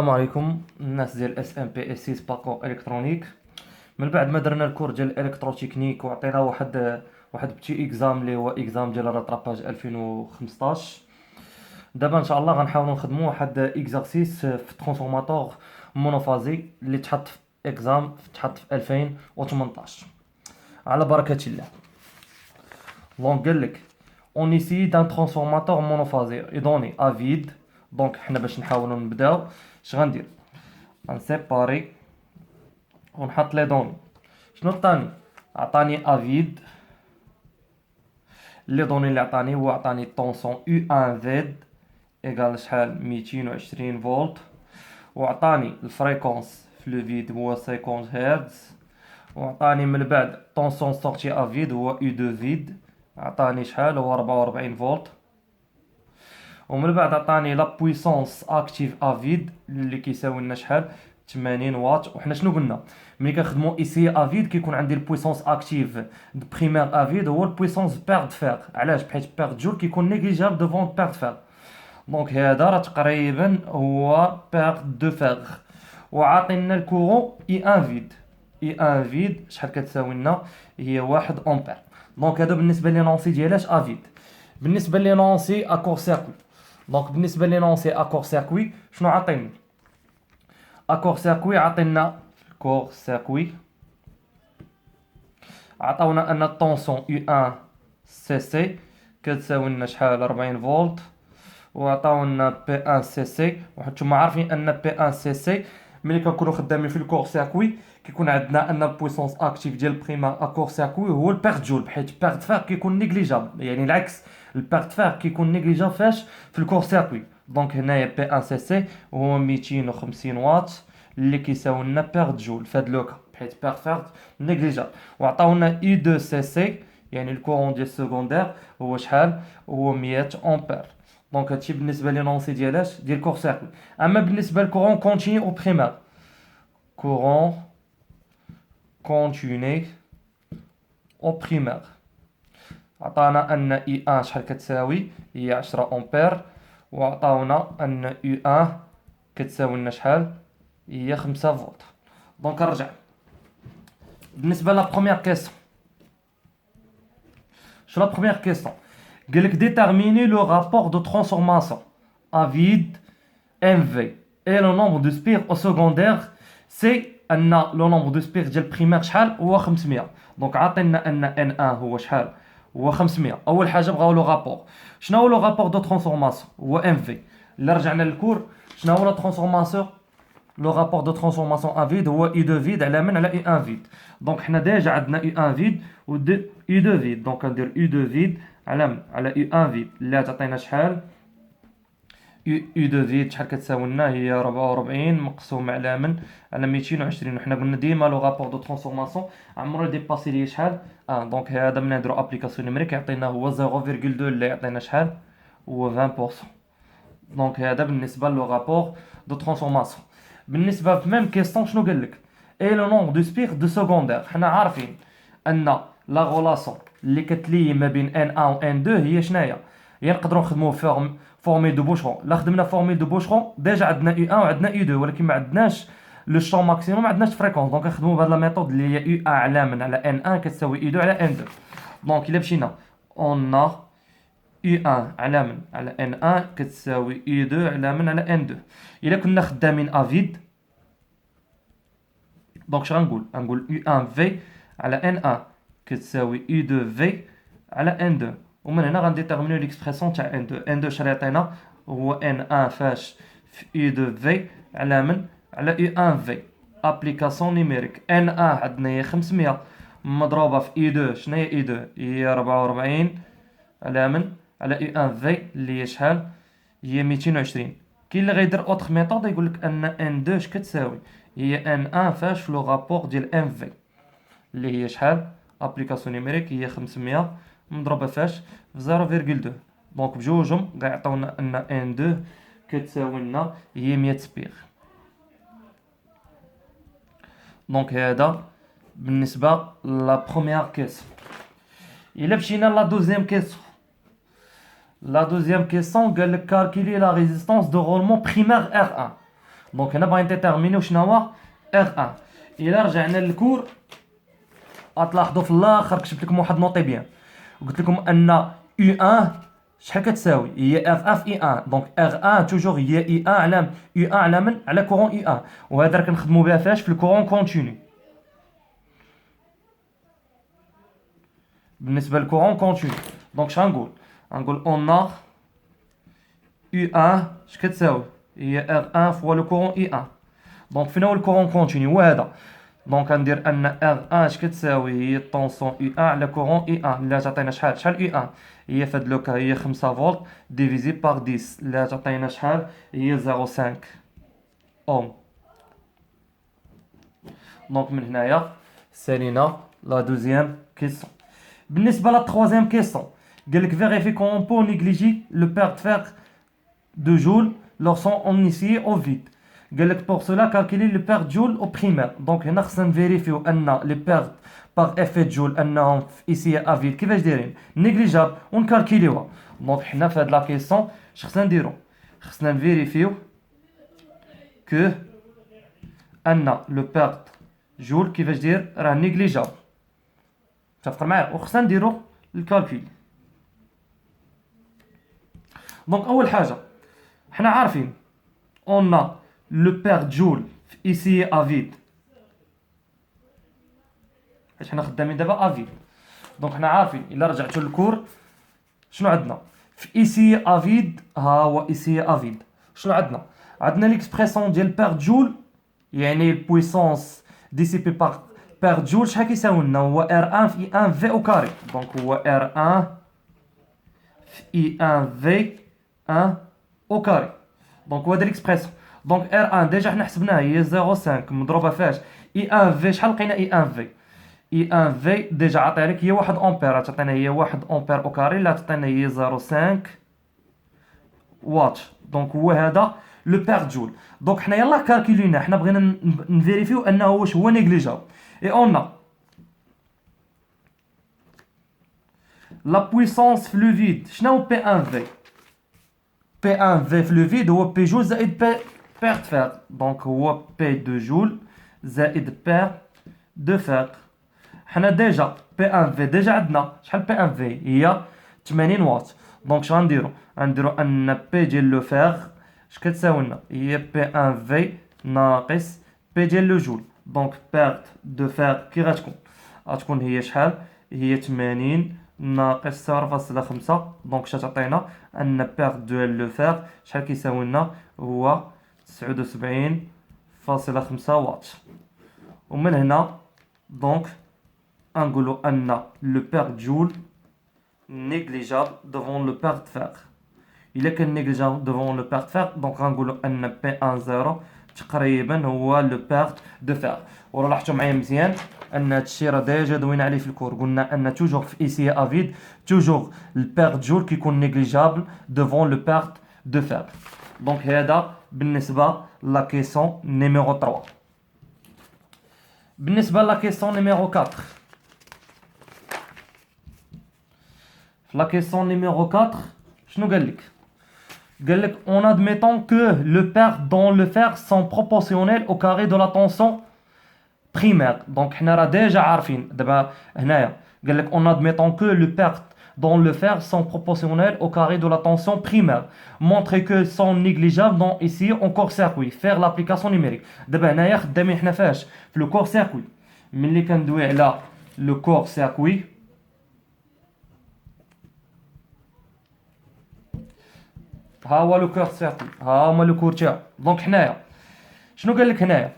السلام عليكم الناس ديال اس ام بي اس 6 باكو الكترونيك. من بعد ما درنا الكور ديال الالكتروتكنيك وعطينا واحد بتي اكزام اللي هو اكزام ديال راتراباج 2015. دابا ان شاء الله غنحاولوا نخدموا واحد اكزرسيس في ترانسفورماتور مونوفازي اللي تحط في 2018 على بركه الله. دونك قال لك اون ايسي دان ترانسفورماتور مونوفازي ايدوني افيد. دونك حنا باش نحاولوا نبداو اش غندير؟ غنسيباري ونحط لي دوني. شنو عطاني؟ عطاني افيد. لي دوني اللي عطاني هو عطاني طونسون يو ان زد ايكال شحال 220 فولت، وعطاني الفريكونس في لو فيد هو 50 هرتز، وعطاني من بعد طونسون سورتي افيد هو يو دو فيد عطاني شحال هو 44 فولت، ومن بعد عطاني لا بويسونس اكتيف افيد اللي كيساوي لنا شحال 80 واط. وحنا شنو قلنا ملي كنخدموا ايسي افيد كيكون عندي البويسونس اكتيف دو بريمير افيد هو البويسونس بيرد فير. علاش؟ بحيث بيرد جول كيكون نيجليجابل دوفون بيرد فير. دونك هذا راه تقريبا هو بيرد دو فير. وعاطينا الكورون اي ان فيد. اي ان فيد شحال كتساوي لنا؟ هي 1 امبير. دونك هذا بالنسبه لي نونسي ديالاش افيد. بالنسبه لي نونسي اكور سيركوي. دونك بالنسبه لي نونسي اكور سيركوي شنو عاطيني؟ اكور سيركوي عطينا كور سيركوي عطاونا ان الطونسون يو ان سي سي كتساوي لنا شحال 40 فولت، وعطاونا بي ان سي سي. وحنتوما عارفين ان بي ان سي سي ملي كنكونوا خدامين في الكور سيركوي كيكون عندنا ان البويسونس اكتيف ديال البريمار اكور سيركوي هو البيرت جول، بحيث بيرت فير كيكون نيجليجابل، يعني العكس البيرت فير كيكون نيجليجابل فاش في الكور سيركوي. دونك هنايا بي ان سي سي هو 250 واط اللي كيساوي لنا بيرت جول في هذا لوكا، بحيث بيرت فير نيجليجابل. وعطاونا اي 2 سي سي يعني الكورون ديال السكوندير هو شحال؟ هو 100 امبير. دونك هادشي بالنسبه لي نونسي ديالاش ديال كور سيركل. اما بالنسبه للكورون كونتيني او بريمير، كورون كونتيني او بريمير عطانا ان اي ان شحال كتساوي؟ هي 10 امبير، وعطاونا ان يو ان كتساوي لنا شحال؟ هي 5 فولت. دونك نرجع بالنسبه لا بروميير كيسيون. شنو لا بروميير كيسيون؟ قال لك déterminer le rapport de transformation à vide MV et le nombre de spires au secondaire سي ان لو نومبر دو سبير ديال البريمير شحال هو 500. دونك عاطينا ان ان ان هو شحال؟ هو 500. اول حاجه بغاو لو رابور. شنو هو لو رابور دو ترانسفورماسيون؟ هو ام في. الا رجعنا للكور شنو هو لا ترانسفورماسيون؟ لو رابور دو ترانسفورماسيون ان فيد هو اي دو فيد على من؟ على اي ان فيد. دونك حنا ديجا عندنا اي ان فيد و اي دو فيد. دونك ندير اي دو فيد على من؟ على اي ان فيد اللي تعطينا شحال؟ يو دو فيد شحال كتساوي لنا؟ هي 44 مقسوم على من؟ على 220. وحنا قلنا ديما لو رابور دو ترانسفورماسيون عمرو ديباسي ليه شحال؟ دونك هذا من نديرو ابليكاسيون نيميريك يعطينا هو 0.2 اللي يعطينا شحال؟ هو 20%. دونك هذا بالنسبه لو رابور دو ترانسفورماسيون. بالنسبه في ميم كيستون شنو قال لك؟ اي لو نومبر دو سبير دو سكوندير. حنا عارفين ان لا غولاسيون اللي كتلي ما بين ان 1 و ان 2 هي شناهي؟ هي نقدروا نخدموا فورميل دو بوشرون. لا خدمنا فورميل دو بوشرون ديجا عندنا اي 1 وعندنا اي 2 ولكن ما عندناش لو شون ماكسيموم، ما عندناش فريكونس. دونك نخدموا بهاد لا ميثود اللي هي اي 1 على من؟ على ان 1 كتساوي اي 2 على ان 2. دونك الا مشينا اون اي 1 على من؟ على ان 1 كتساوي اي 2 على من؟ على ان 2. الا كنا خدامين افيد دونك اش غنقول؟ غنقول اي 1 في على ان 1 كتساوي اي 2 في على ان 2. ومن هنا غنديتيرمينيو ليكسبرسيون تاع ان 2. ان 2 شحال يعطينا؟ هو ان 1 فاش في اي 2 في على من؟ على اي 1 في. ابليكاسيون نيميريك ان 1 عندنا هي 500 مضروبه في اي 2. شنو هي اي 2؟ هي 44 على من؟ على اي 1 في اللي هي شحال؟ هي 220. كاين اللي غيدير اوتر ميثود يقول لك ان ان 2 اش كتساوي؟ هي ان 1 فاش في لو رابور ديال ام في اللي هي شحال؟ ابليكاسيون نيميريك هي 500 مضروبه فاش؟ في 0.2. دونك بجوجهم غيعطيونا ان ان 2 كتساوي لنا هي 100 سبير. دونك هذا بالنسبه لا بروميير كيسيون. الا مشينا لا دوزيام كيسيون. La deuxième question, قال لك calculer la résistance de roulement primaire R1. دونك هنا باغي نديتيرمينيو شنو هو R1. الى رجعنا للكور غتلاحظوا في الاخر كتبت لكم واحد نوطي بيان وقلت لكم ان U1 شحال كتساوي هي RF I1. دونك R1 توجور هي I1 على U1 على من على كورون I1. وهذا راه كنخدموا بها فاش في الكورون كونتينيو. بالنسبه للكورون كونتينيو دونك شغنقول غنقول اون U1 اش كتساوي هي R1 فوا لو كورون I1. دونك فين هو الكورون كونتينيو هو هذا. دونك غندير ان R1 اش كتساوي هي طونسون U1 على كورون I1 اللي تعطينا شحال U1 هي فهاد لوكا هي 5 فولت ديفيزي بار 10 اللي تعطينا شحال هي 0.5 اوم. دونك من هنايا سالينا لا دوزيام كيسيون. بالنسبه لا تروازيام كيسيون قال لك فيريفي كون بو نيغليجي لو بيرت فير de joule lorsqu'on on initié au vide. قال لك pour cela calculer le perte joule au primaire. donc هنا خصنا نفيريفيو ان لي بيرت باغ افي جول انهم ici à vide كيفاش دايرين نيغليجابل ونكالكيليوها. دونك حنا في هاد لا كيسيون اش خصنا نديرو خصنا نفيريفيو كو ان لو بيرت جول كيفاش داير راه نيغليجابل. متفق معايا وخصنا نديرو الكالكول. دونك اول حاجه حنا عارفين on a le père joule ici à vide حيت حنا خدامين دابا افيد. دونك حنا عارفين الا رجعتوا للكور شنو عندنا في ici à vide ها هو ici à vide شنو عندنا ليكسبريسيون ديال بير جول يعني البويسونس ديسيبي بار بير جول شحال كيساوي لنا هو R1 في I1 في او كاري. دونك هو R1 في I1 في 1 au carré. Donc هو هذا ليكسبريسيون. دونك R1 ديجا حنا حسبناها هي 0.5 مضروبه فاش I1 في شحال لقينا I1 في I1 في ديجا عطيها لك هي 1 امبير تعطينا هي 1 امبير او كاري لا تعطينا هي 0.5 وات. دونك هو هذا لو بير جول. دونك حنا يلاه كالكولينا حنا بغينا نفيريفيو انه واش هو نيغليجابل اي اون لا بويسونس في لو فيد شنو بي 1 في P1 V في لو فيد هو بي جول زائد بي بيرت فير. دونك هو بي دو جول زائد بيرت دو فير. حنا ديجا بي 1 في ديجا عندنا شحال بي 1 في هي 80 واط. دونك اش غنديرو ان بي ديال لو فير اش كتساوي لنا هي بي 1 في ناقص بي ديال لو جول. دونك بيرت دو فير كي غتكون هي شحال هي 80 ناقص 0.5. دونك اش تعطينا ان بيرت ديال لو فير شحال كيساوي لنا هو 79.5 واط. ومن هنا دونك غنقولوا ان لو بيرت جول نيغليجابل دوفون لو بيرت فير. الا كان نيغليجابل دوفون لو بيرت فير دونك غنقولوا ان بي 1 0 تقريبا هو لو بيرت دو فير. وراه لاحظتوا معايا مزيان ان هادشي راه ديجا دوينا عليه في الكور. قلنا ان توجور في ايسي افيد توجور البيرت جول كيكون نيغليجابل دوفون لو بيرت دو فير. دونك هذا بالنسبه لا كيسيون نيميرو 3. بالنسبه لا كيسيون نيميرو 4 في لا كيسيون نيميرو 4 شنو قال لك en admettant que le perte dans le fer sont proportionnels au carré de la tension primaire. donc حنا راه ديجا عارفين دابا هنايا قال لك en admettant que le perte dans le fer sont proportionnels au carré de la tension primaire. montrer que sont négligeables dans ici en court circuit. faire l'application numérique. دابا هنايا خدامين حنا فاش في لو كور سيركوي. ملي كندوي على لو كور سيركوي ها هو لو كور سيركوي ها هما لو كور تاعو. دونك حنايا شنو قال لك هنايا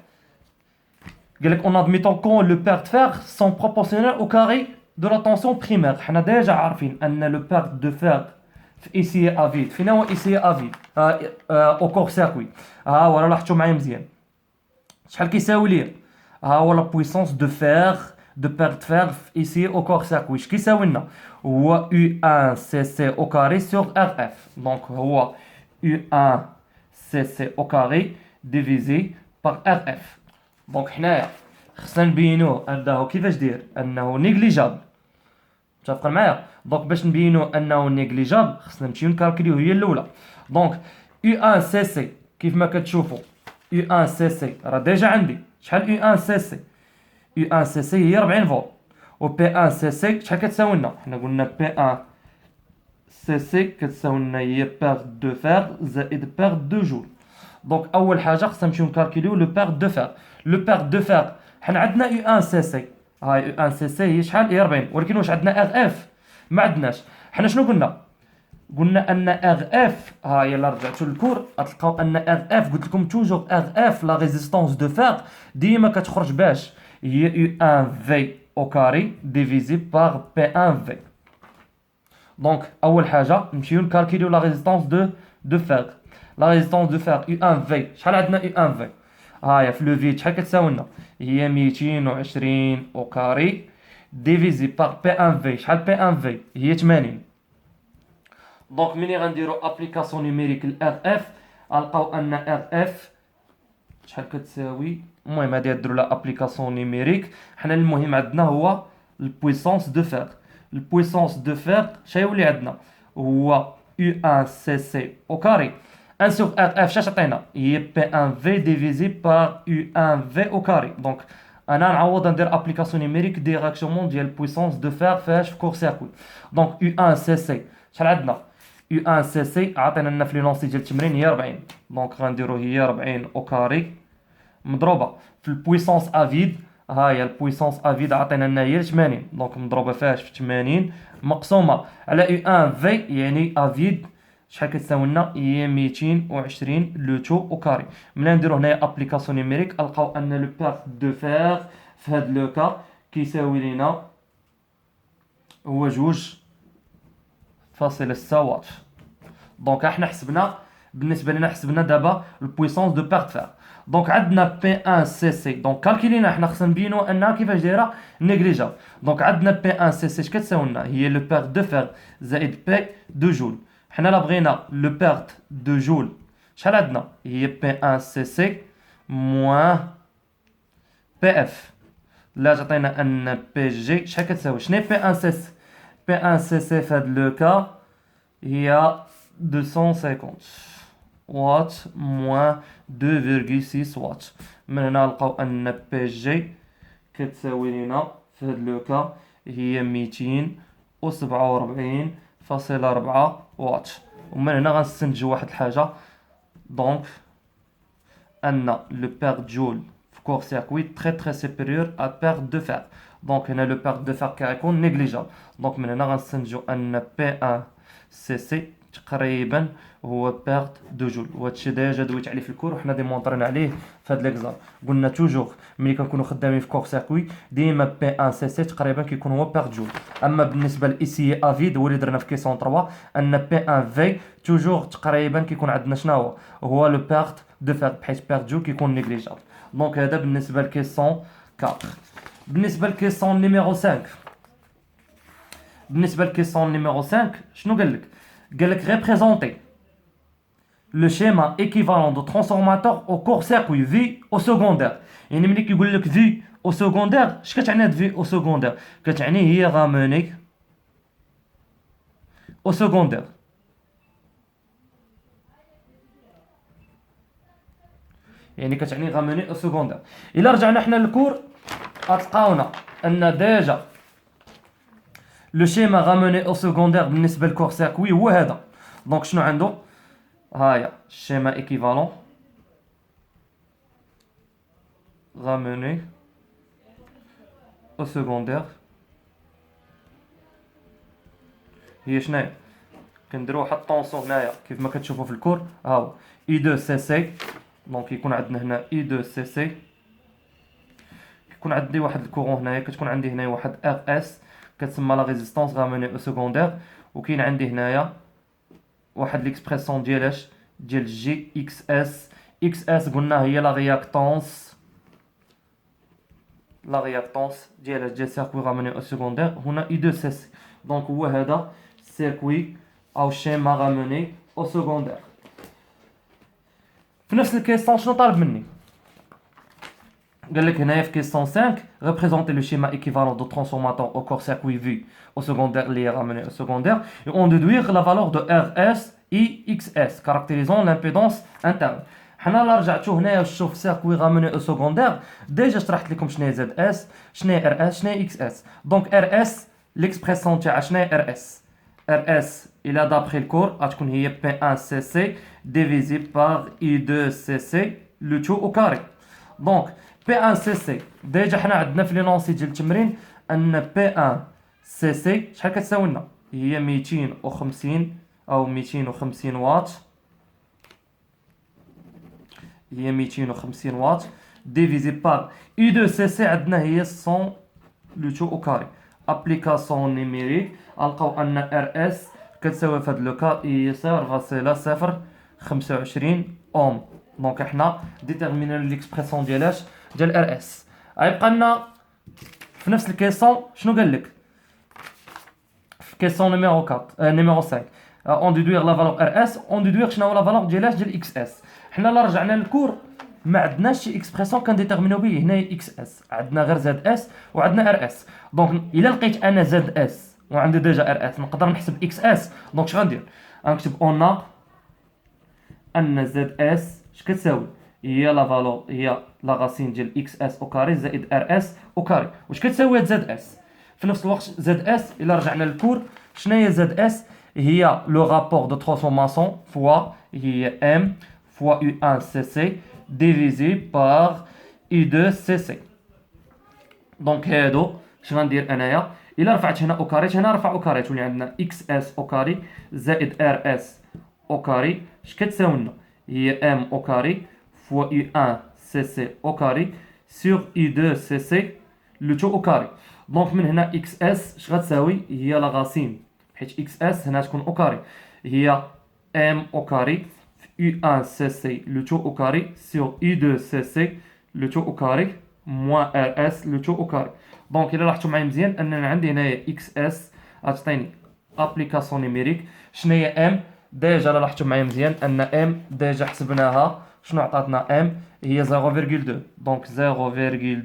قال لك en admettant que le perte fer sont proportionnels au carré de la tension primaire. حنا ديجا عارفين ان لو بيرت دو فير في ايسي افيد فين هو ايسي افيد او كور سيركوي. ها هو راه لاحظتوا معايا مزيان شحال كيساوي ليه ها هو لا بويسونس دو فير de perte fer ici au corps circuit. اش كيساوي لنا هو U1 CC au carré sur RF. donc هو U1 CC au carré divisé par RF. donc حنايا خصنا نبينوه انه كيفاش داير انه نيغليجابل. متفقين معايا؟ دونك باش نبينوه انه نيغليجابل خصنا نمشيو نكالكوليو هي الاولى. دونك U1 CC كيف ما كتشوفوا U1 CC راه ديجا عندي شحال U1 CC. U1 CC هي 40 فولت. و P1 CC شحال كتساوي لنا؟ حنا قلنا P1 CC كتساوي لنا هي بير دو فير زائد بير دو جول. دونك اول حاجه خصنا نمشيو نكالكوليو لو بير دو فير. لو بير دو فير حنا عندنا U1 CC. هاي U1 CC هي شحال؟ هي 40. ولكن واش عندنا RF؟ ما عندناش. حنا شنو قلنا؟ قلنا ان ار اف، ها يلا رجعتوا للكور غتلقاو ان ار اف، قلت لكم توجور ار اف لا ريزيستونس دو فير ديما كتخرج باش هي يو ان في او كاري ديفيزي بار بي ان في. دونك اول حاجه نمشيو نكالكيليو لا ريزيستونس دو فير. لا ريزيستونس دو فير يو ان في شحال عندنا؟ يو ان في هايا في لو فيد شحال كتساوي لنا؟ هي 220 او كاري ديفيزي بار بي ان في. شحال بي ان في؟ هي 80. دونك ملي غنديرو ابليكاسيون نيميريك ال اف غنلقاو ان اف شحال كتساوي. المهم هادي غديرو لها ابليكاسيون نيميريك. حنا المهم عندنا هو البويسونس دو فير. البويسونس دو فير شايولي عندنا هو يو ان سي سي او كاري 1 سور ار اف. شاش عطينا؟ هي بي ان في ديفيزي بار يو ان في او كاري. دونك انا نعوض ندير ابليكاسيون نيميريك ديريكتومون ديال البويسونس دو فير فاش في كور سيركوي. دونك يو ان سي سي شحال عندنا؟ يو ان سي سي عطينا لنا في لونسي ديال التمرين هي 40. دونك غنديرو هي 40 او كاري مضروبه في البويسونس افيد. ها هي البويسونس افيد عطينا لنا هي 80. دونك مضروبه فاش في 80 مقسومه على يو ان في يعني افيد شحال كتساوي لنا؟ هي 220 لو تو او كاري. ملي نديرو هنايا ابليكاسيون نيميريك القاو ان لو بير دو فير في هاد لو كا كيساوي لينا هو 2.6 وات. دونك احنا حسبنا بالنسبه لنا حسبنا دابا البويسونس دو بير فير. دونك عندنا بي 1 سي سي. دونك كالكولينا حنا خصنا نبينو انها كيفاش دايره نيغليجابل. دونك عندنا بي 1 سي سي كتساوي لنا هي لو بير دو فير زائد بي دو جول. حنا لا بغينا لو بيرت دو جول شحال عندنا؟ هي بي 1 سي سي موان بي اف. لا تعطينا ان بي جي شحال كتساوي؟ شنو بي 1 سي سي؟ بي 1 سي سي في هاد لو كا هي 250 وات موان 2.6 وات. من هنا نلقاو ان بي جي كتساوي لينا في هاد لو كا هي 247.4 وات. ومن هنا غنستنتجو واحد الحاجه. دونك ان لو بير جول في كور سيركوي تري تري سوبيريور ا بير دو فير. دونك هنا لو بير دو فير كيكون نيغليجابل. دونك من هنا غنستنتجو ان بي 1 سي سي تقريبا هو بيرت دو جول. وهادشي ديجا دويت عليه في الكور وحنا ديمونطرينا عليه في هاد ليكزام. قلنا توجور ملي كنكونوا خدامين في كور سيركوي ديما بي 1 سي سي تقريبا كيكون هو بيرت جول. اما بالنسبه لاي سي افيد هو اللي درنا في كيسون 3 ان بي 1 في توجور تقريبا كيكون عندنا شنو هو لو بيرت دو فير بحيث بيرت جول كيكون نيغليجابل. دونك هذا بالنسبه لكيسون 4. بالنسبه لكيسون نيميرو 5. بالنسبه لكيسون نيميرو 5 شنو قال لك؟ قال لك représenter le schéma équivalent de transformateur au court-circuit V au secondaire. يعني ملي كيقول لك V au secondaire اش كتعني هاد V au secondaire؟ كتعني هي غاموني au secondaire. يعني كتعني غاموني au secondaire. الا رجعنا حنا للكور غتلقاونا ان ديجا لو شيما غاموني او سكوندير بالنسبه للكور سيركوي هو هذا. دونك شنو عنده؟ هايا الشيما ايكيفالون غاموني او سكوندير هي شناهي؟ كنديرو واحد الطونسون هنايا كيف ما كتشوفوا في الكور هاهو اي 2 سي سي. دونك يكون عندنا هنا اي 2 سي سي. كيكون عندي واحد الكورون هنايا كتكون عندي هنايا واحد ار اس كتسمى لا ريزيستونس غاموني او سكوندير. وكاين عندي هنايا واحد ليكسبريسيون ديالاش ديال جي اكس اس. اكس اس قلنا هي لا رياكتونس ديال سيركوي غاموني او سكوندير. هنا اي 2 سي سي. دونك هو هذا سيركوي او شيما غاموني او سكوندير. في نفس الكيسون شنو طالب مني؟ قال لك هنايا في كيسون 5 représenter le schéma équivalent de transformateur au court-circuit vu au secondaire lié ramené au secondaire et on déduire la valeur de RS et XS caractérisant l'impédance interne. حنا لا رجعتو هنايا وشوف سيركوي غاموني او سكوندير، ديجا شرحت لكم شنو هي زد اس، شنو هي ار اس، شنو هي اكس اس. دونك ار اس ليكسبريسيون تاعها شنو هي ار اس؟ ار اس الى دابخي الكور غتكون هي بي 1 سي سي ديفيزي بار اي 2 سي سي لو تو او كاري. دونك بي 1 سي سي ديجا حنا عندنا في لي لونسي ديال التمرين ان بي 1 سي سي شحال كتساوي لنا؟ هي 250 او 250 واط، هي 250 واط ديفيزي بار اي 2 سي سي عندنا هي 100 لو تو او كاري. ابليكاسيون نيميريك غنلقاو ان ار اس كتساوي في هذا لو كا هي 0.025 اوم. دونك حنا ديتيرمينا ليكسبريسيون ديالاش ديال ار اس. غيبقى لنا في نفس الكيسون شنو قال لك في كيسون نيميرو 4 نيميرو 5 اون ديدوير لا فالور ار اس، اون ديدوير شنو هو لا فالور ديالاش ديال اكس اس. حنا لا رجعنا للكور ما عندناش شي اكسبريسيون كنديتيرمينو به هنا اكس اس، عندنا غير زد اس وعندنا ار اس. دونك الا لقيت انا زد اس وعندي ديجا ار اس نقدر نحسب اكس اس. دونك اش غندير؟ غنكتب اون ان زد اس اش كتساوي هي لا فالور هي لا غاسين ديال اكس اس او كاري زائد ار اس او كاري. واش كتساوي هاد زد اس؟ في نفس الوقت زد اس الا رجعنا للكور شنو هي زد اس؟ هي لو رابور دو ترانسفورماسيون فوا هي ام فوا يو 1 سي سي ديفيزي بار اي 2 سي سي. دونك هادو اش غندير انايا الا رفعت هنا او كاري هنا رفع او كاري تولي عندنا اكس اس او كاري زائد ار اس او كاري اش كتساوي لنا؟ هي ام او كاري فوا يو 1 سي سي او كاري سور اي 2 سي سي لو تو او كاري. دونك من هنا اكس اس اش غتساوي هي لا غاسين حيت اكس اس هنا تكون او كاري هي ام او كاري يو 1 سي سي لو تو او كاري سور اي 2 سي سي لو تو او كاري موان ار اس لو تو او كاري. دونك الا لاحظتوا معايا مزيان اننا عندي هنايا اكس اس غتعطيني ابليكاسيون نيميريك شنو هي ام. ديجا لا لاحظتوا معايا مزيان ان ام ديجا حسبناها شنو عطاتنا ام هي 0.2. دونك 0.2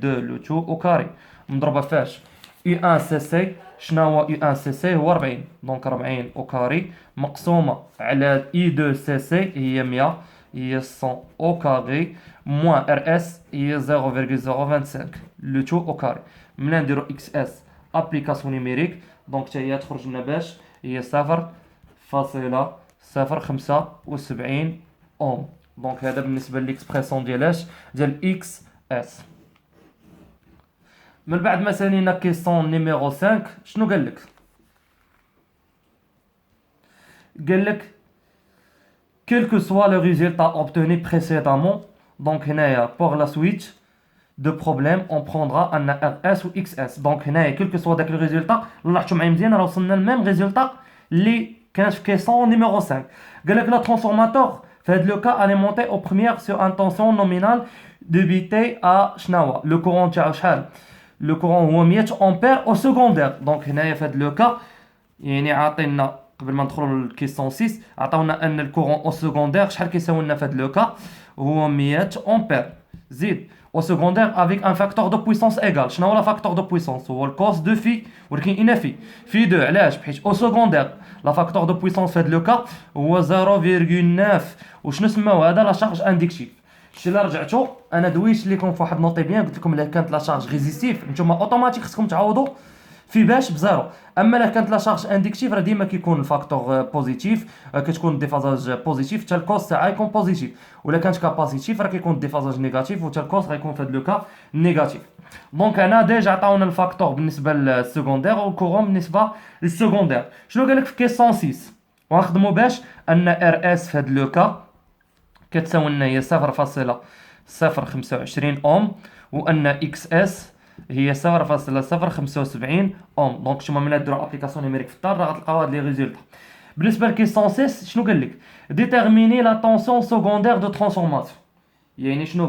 لو تو او كاري مضروبه فاش يو 1 سي سي. شنو هو يو 1 سي سي؟ هو 40. دونك 40 او كاري مقسومه على اي 2 سي سي هي 100 هي 100 او كاري موان ار اس هي 0.025 لو تو او كاري. ملي نديرو اكس اس ابليكاسيون نيميريك دونك حتى هي تخرج لنا باش هي 0.075 اوم. دونك هذا بالنسبه ليكسبريسيون ديالاش ديال اكس اس. من بعد ما سالينا كيسون نيميرو 5 شنو قال لك؟ قال لك quel que soit le résultat obtenu précédemment. Donc هنايا pour la suite de problème on prendra un RS ou XS. donc هنايا quel que soit داك الريزولتا لاحظتوا معايا مزيان راه وصلنا للميم ريزولتا اللي كانت في كيسون نيميرو 5. قال لك لا ترانسفورماتور في هذا لو كا alimenté au première sur un tension nominale débité à شنو هو لو كورون تاعو شحال؟ لو كورون هو 100 امبير او سكوندير. دونك هنايا في هذا لو كا يعني عاطينا قبل ما ندخلوا للكيسون 6 عطاونا ان الكورون او سكوندير شحال كيساوي لنا في هذا لو كا هو 100 امبير زيد au secondaire avec un facteur de puissance égal. شنو هو لا فاكتور دو بويسونس؟ هو الكوس دو في ولكن هنا في 2. علاش؟ حيت او سكوندير لا فاكتور دو بويسونس في هذا لو كا هو 0.9 وشنو سماو هذا لا شارج اندكتيف. شتي الا رجعتوا انا دويت لكم في واحد نوطي بيان قلت لكم الا كانت لا شارج ريزيستيف نتوما اوتوماتيك خصكم تعوضوا في باش بزيرو. اما الا كانت لا شارج اندكتيف راه ديما كيكون الفاكتور بوزيتيف كتكون ديفازاج بوزيتيف حتى الكوس تاعها يكون بوزيتيف. ولا كانت كاباسيتيف راه كيكون ديفازاج نيجاتيف وحتى الكوس غيكون في هذا لو كا نيجاتيف. دونك انا ديجا عطاونا الفاكتور بالنسبه للسكوندير والكورون بالنسبه للسكوندير. شنو قال لك في كيسون 6 ونخدموا باش ان ار اس في هذا لو كا كتساوي لنا هي 0.025 اوم وان اكس اس هي 0.075 اوم. دونك نتوما ملي ديروا ابليكاسيون نيميريك في الدار راه غتلقاو هاد لي ريزولتا. بالنسبه لكيسون 6 شنو قال لك؟ ديتيرميني لا طونسيون سكوندير دو ترانسفورماسيون. يعني شنو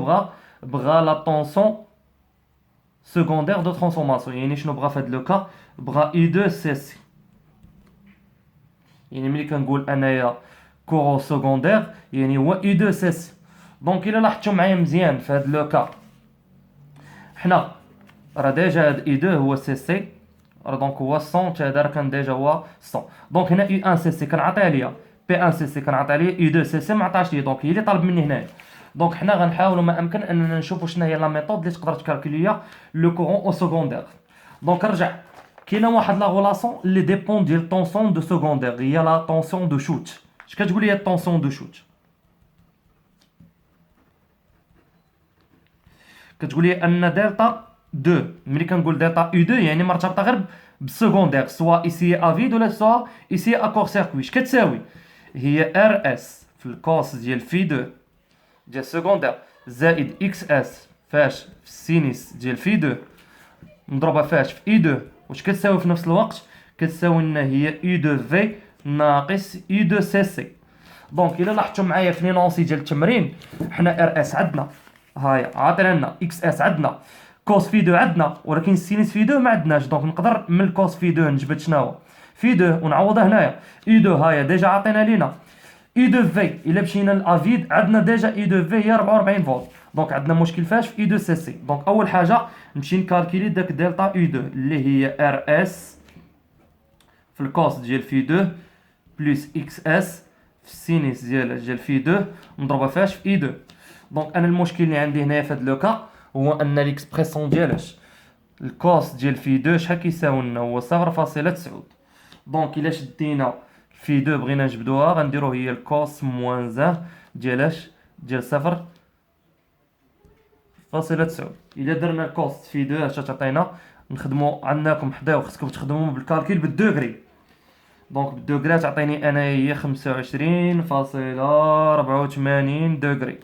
بغا لا طونسيون سكوندير دو ترانسفورماسيون. يعني شنو بغا في هاد لو كا؟ بغا اي 2 سي سي. يعني ملي كنقول انايا كورون سكوندير يعني هو اي 2 سي سي. دونك الا لاحظتوا معايا مزيان في هاد لو كا حنا راه ديجا هاد اي 2 هو سي سي راه دونك هو 100 حتى هذا راه كان ديجا هو 100. دونك هنا اي 1 سي سي كنعطيها ليا بي 1 سي سي كنعطيها ليا اي 2 سي سي ما عطاش ليا. دونك هي اللي طالب مني هنايا دونك حنا غنحاولوا ما امكن اننا نشوفوا شنو هي لا ميثود اللي تقدر تكالكوليا لو كورون او سكوندير. دونك رجع كاينه واحد لا غولاسيون اللي ديبون ديال طونسيون دو سكوندير، هي لا طونسيون دو شوت. اش كتقول لي الطونسيون دو شوت؟ كتقول لي ان دلتا 2 ملي كنقول دلتا او 2 يعني مرتبطه غير بالسكوندير، سواء ايسي افيد ولا سواء ايسي اكور سيركوي. اش كتساوي؟ هي ار اس في الكوس ديال في 2 ديال سكوندير زائد اكس اس فاش في السينيس ديال في 2 مضروبه فاش في اي 2. واش كتساوي في نفس الوقت؟ كتساوي لنا هي اي 2 في ناقص اي 2 سي سي. دونك الا لاحظتوا معايا في لينونسي ديال التمرين، حنا ار اس عندنا، هاي عاطينا لنا اكس اس عندنا، كوس في 2 عندنا، ولكن السينيس في 2 ما عندناش. دونك نقدر من الكوس في 2 نجبد شناهو في 2 ونعوضها هنايا. اي 2 هايا ديجا عاطينا لينا اي 2 في، الا مشينا لافيد عندنا ديجا اي 2 في هي 44 فولت. دونك عندنا مشكل فاش في اي 2 سي سي. دونك اول حاجه نمشي نكالكولي داك دلتا اي 2 اللي هي ار اس في الكوس ديال في 2 بلس اكس اس في السينيس ديال في 2 مضروبه فاش في اي 2. دونك انا المشكل اللي عندي هنايا في هذا لوكا هو ان ليكسبريسيون ديالاش الكوس ديال في 2 شحال كيساوي لنا؟ هو 0.9. دونك الا شدينا في 2 بغينا نجبدوها غنديرو هي الكوس موان 1 ديالاش ديال 0.9. الا درنا الكوس في 2 اش تعطينا؟ نخدمو عندكم حداو خصكم تخدمو بالكالكيل بالدوغري. دونك بالدوغري تعطيني انا هي 25.84 دوغري.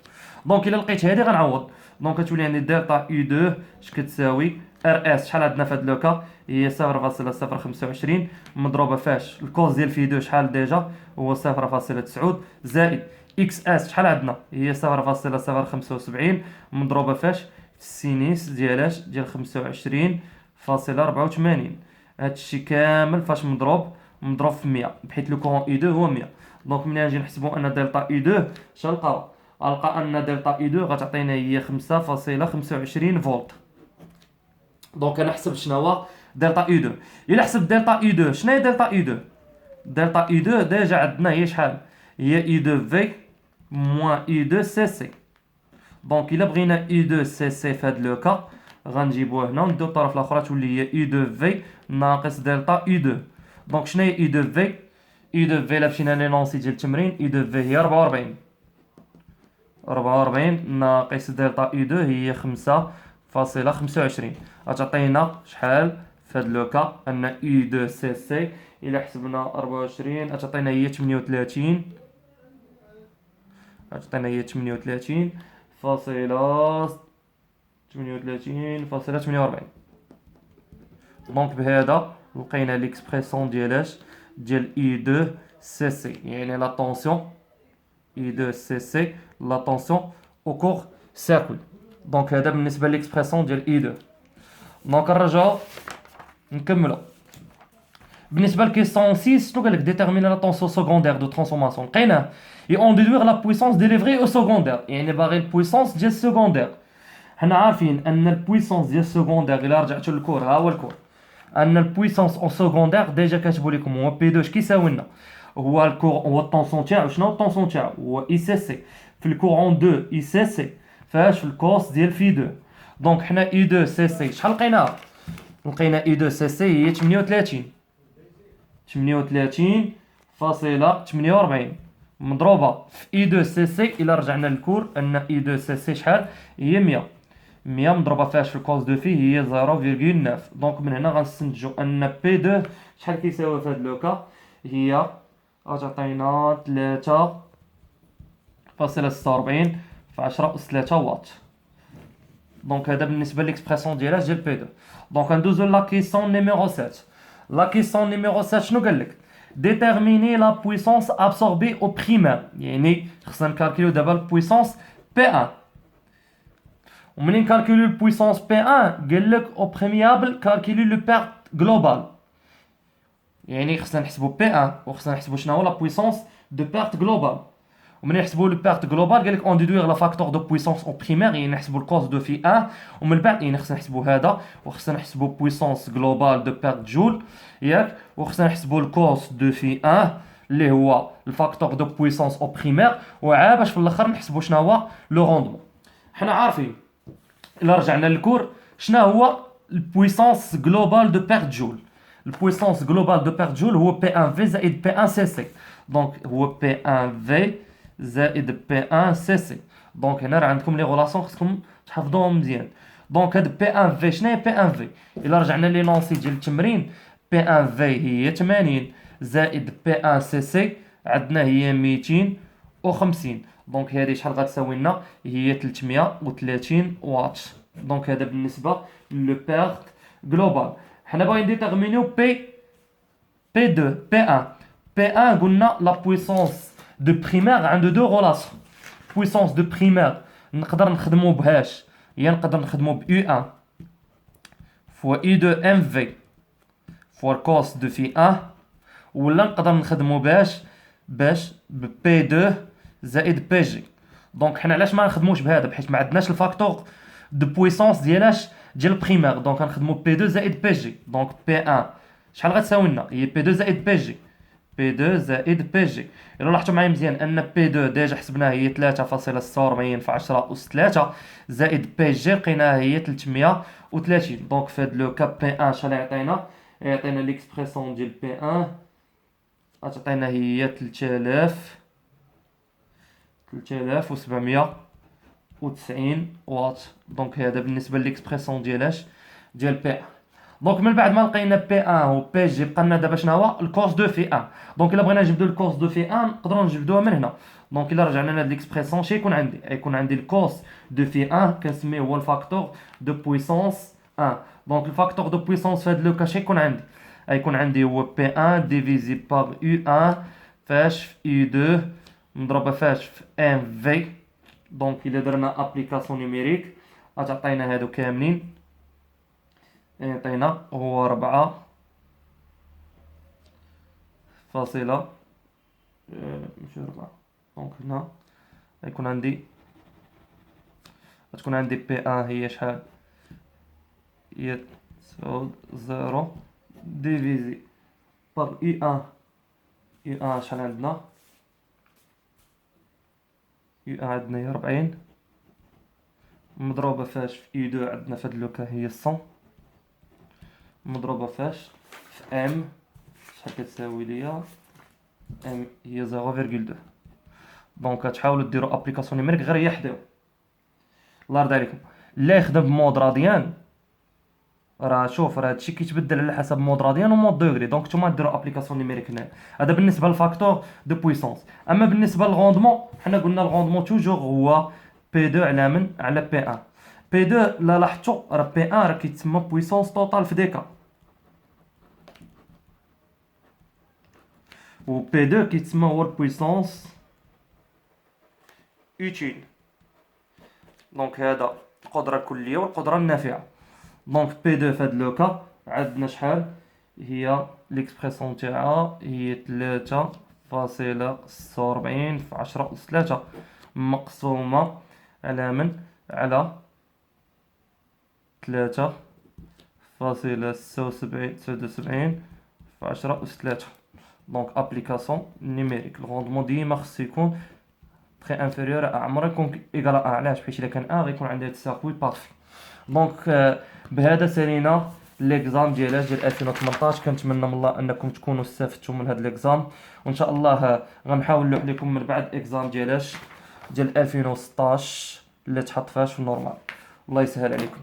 دونك الا لقيت هادي غنعوض. دونك كتولي عندي دلتا اي 2 اش كتساوي ار اس شحال عندنا في هاد لوكا؟ هي 0.025 مضروبه فاش الكوز ديال في 2 شحال ديجا هو 0.9 زائد اكس اس شحال عندنا؟ هي 0.075 مضروبه فاش في السينيس ديالاش ديال 25.84. هادشي كامل فاش مضروب في 100 بحيث لو كورون اي 2 هو 100. دونك ملي نجي نحسبوا ان دلتا اي 2 شنلقاو؟ غنلقى ان دلتا اي 2 غتعطينا هي 5.25 فولت. دونك انا حسب شنو هو دلتا اي 2. الا حسب دلتا اي 2 شنو هي دلتا اي 2؟ دلتا اي 2 ديجا عندنا هي شحال؟ هي اي 2 في موان اي 2 سي سي. دونك الا بغينا اي 2 سي سي في هاد لوكا غنجيبوه هنا ونديو الطرف الاخرى تولي هي اي 2 في ناقص دلتا اي 2. دونك شنو هي اي 2 في؟ اي 2 في الا مشينا لينونسي ديال التمرين اي 2 في هي 44 ناقص دلتا اي 2 هي 5.25. غتعطينا شحال في هاد لوكا ان اي 2 سي سي الا حسبنا 24 غتعطينا هي 38. غتعطينا هي 38.48. دونك بهذا لقينا ليكسبريسيون ديالاش ديال اي 2 سي سي، يعني لا طونسيون اي 2 سي سي لا طونسيون او كور سيركل. دونك هذا بالنسبه ليكسبريسيون ديال اي 2. دونك نرجعو نكملو بالنسبه لكيسيون 6. شنو قالك؟ ديتيرميني لا طونسيون سكوندير دو ترانسفورماسيون. لقيناه اي اون ديدوير لا بويسونس ديليفري او سكوندير، يعني باغي البويسونس ديال السكوندير. حنا عارفين ان البويسونس ديال السكوندير الا رجعتو للكور ها هو الكور ان البويسونس او سكوندير ديجا كاتبو لكم هو بي 2 اش كيساوي لنا؟ هو الكور هو الطونسون تاعو. شنو هو الطونسون تاعو؟ هو اي سي سي في الكورون 2 اي سي سي فاش في الكوس ديال في 2. دونك حنا اي 2 سي سي شحال لقيناها؟ لقينا اي 2 سي سي هي 38.48 مضروبه في اي 2 سي سي. الى رجعنا للكور ان اي 2 سي سي شحال؟ هي 100 مضروبه فاش في الكوز دو في هي 0.9. دونك من هنا غنستنتجو ان بي 2 شحال كيساوي في هاد لوكا؟ هي غتعطينا 3.46 في 10 أس 3 واط. دونك هذا بالنسبه ليكسبريسيون ديالها ديال بي 2. دونك ندوزو لا كيسيون نيميرو 7. لا كيسيون نيميرو 7 شنو قالك؟ ديتيرميني لا بويسونس ابسوربي او بريمير، يعني خصنا نكالكيلو دابا البويسونس بي 1. ومنين نكالكيلو البويسونس بي 1 قالك او بريميابل كالكيلي لو بيرت جلوبال، يعني خصنا نحسبو بي 1 وخصنا نحسبو شنو هو لا بويسونس دو بيرت جلوبال. ومن نحسبوا لو بيرت جلوبال قالك اون ديدوير لا فاكتور دو بويسونس او بريمير، يعني نحسبوا الكوز دو في 1 ومن بعد يعني خصنا نحسبوا هذا وخصنا نحسبوا بويسونس جلوبال دو بيرت جول ياك، وخصنا نحسبوا الكوز دو في 1 اللي هو الفاكتور دو بويسونس او بريمير، وعا باش في الاخر نحسبوا شنو هو لو روندمون. حنا عارفين الا رجعنا للكور شنو هو البويسونس جلوبال دو بير جول. البويسونس جلوبال دو بير جول هو بي 1 في زائد بي 1 سي سي. دونك هو بي 1 في زائد بي 1 سي سي. دونك هنا راه عندكم لي غولاسيون خصكم تحفظوهم مزيان. دونك هاد بي 1 في شنو هي بي 1 في؟ الا رجعنا لي لونسي ديال التمرين، بي 1 في هي 80 زائد بي 1 سي سي عندنا هي 250. دونك هذه شحال غتساوي لنا؟ هي 330 واط. دونك هذا بالنسبه لو بيرت جلوبال. حنا باغيين ديتيرمينيو بي 2 بي 1. بي 1 قلنا لا بويسونس دو بريمير عنده دو غولاسيون. بويسونس دو بريمير نقدر نخدمو بهاش، هي نقدر نخدمو ب U1 فوا U2 MV فوا كوس دو في 1، ولا نقدر نخدمو باش ب P2 زائد بي جي. دونك حنا علاش ما نخدموش بهذا؟ بحيث ما عندناش الفاكتور دو بويسونس ديال البريمير. دونك غنخدمو بي 2 زائد بي جي. دونك بي 1 شحال غتساوي لنا؟ هي بي 2 زائد بي جي. بي 2 زائد بي جي. الا لاحظتوا معايا مزيان ان بي 2 ديجا حسبناها هي 3.46 في 10 أس 3 زائد بي جي لقيناها هي 330. دونك في هاد لو كا بي 1 شحال يعطينا؟ يعطينا ليكسبريسيون ديال بي 1 غتعطينا هي 3790 واط. دونك هذا بالنسبه ليكسبريسيون ديال بي 1. دونك من بعد ما لقينا بي 1 و بي جي بقى لنا دابا شنو هو الكورس دو في 1. دونك الا بغينا نجبدو الكورس دو في 1 نقدروا نجبدوها من هنا. دونك الا رجعنا لهاد ليكسبريسيون شي يكون عندي الكورس دو في 1 كنسميه هو الفاكتور دو بويسونس 1. دونك الفاكتور دو بويسونس في هاد لو كا شي يكون عندي هو بي 1 ديفيزي بار يو 1 فاش في يو 2 مضروبه فاش في ام في. دونك الا درنا ابليكاسيون نيميريك غتعطينا هادو كاملين، يعطينا هو 4 ماشي 4. دونك هنا غتكون عندي بي 1 هي شحال؟ هي 0 ديفيزي بار اي 1. اي 1 شحال عندنا؟ اي 1 عندنا هي 40 مضروبه فاش في اي 2 عندنا في هاد لوكا هي 100 مضروبه فاش في ام شحال كتساوي ليا؟ ام هي 0.2. دونك كتحاولوا ديروا ابليكاسيون نيميريك غير يحداو. الله يرضي عليكم. لا يخدم بمود راديان راه شوف راه هادشي كيتبدل على حسب مود راديان ومود دوغري. دونك نتوما ديروا ابليكاسيون نيميريك هنا. هذا بالنسبه للفاكتور دو بويسونس. اما بالنسبه للغوندمون حنا قلنا الغوندمون توجور هو بي 2 على بي 1. بي 2 لا لاحظتوا راه بي 1 راه كيتسمى بويسونس توتال في ديكا، و بي 2 كيتسمى هو البويسونس اوتيل. دونك هذا القدره الكليه والقدره النافعه. دونك بي 2 في هاد لوكا عندنا شحال؟ هي ليكسبريسيون تاعها هي 3.46 في 10 أس 3 مقسومه على من؟ على 3.76 في 10 أس 3. دونك ابليكاسيون نيميريك الغوندمون ديما خصو يكون تري انفيريور عمره يكون ايكال 1. علاش؟ حيت الا كان 1 غيكون عندي هاد السيركوي بارفي. دونك بهذا سالينا ليكزام ديال 2018. كنتمنى من الله انكم تكونوا استفدتوا من هذا ليكزام، وان شاء الله غنحاول نلوح لكم من بعد اكزام ديال 2016 اللي تحط فيهاش في النورمال. الله يسهل عليكم.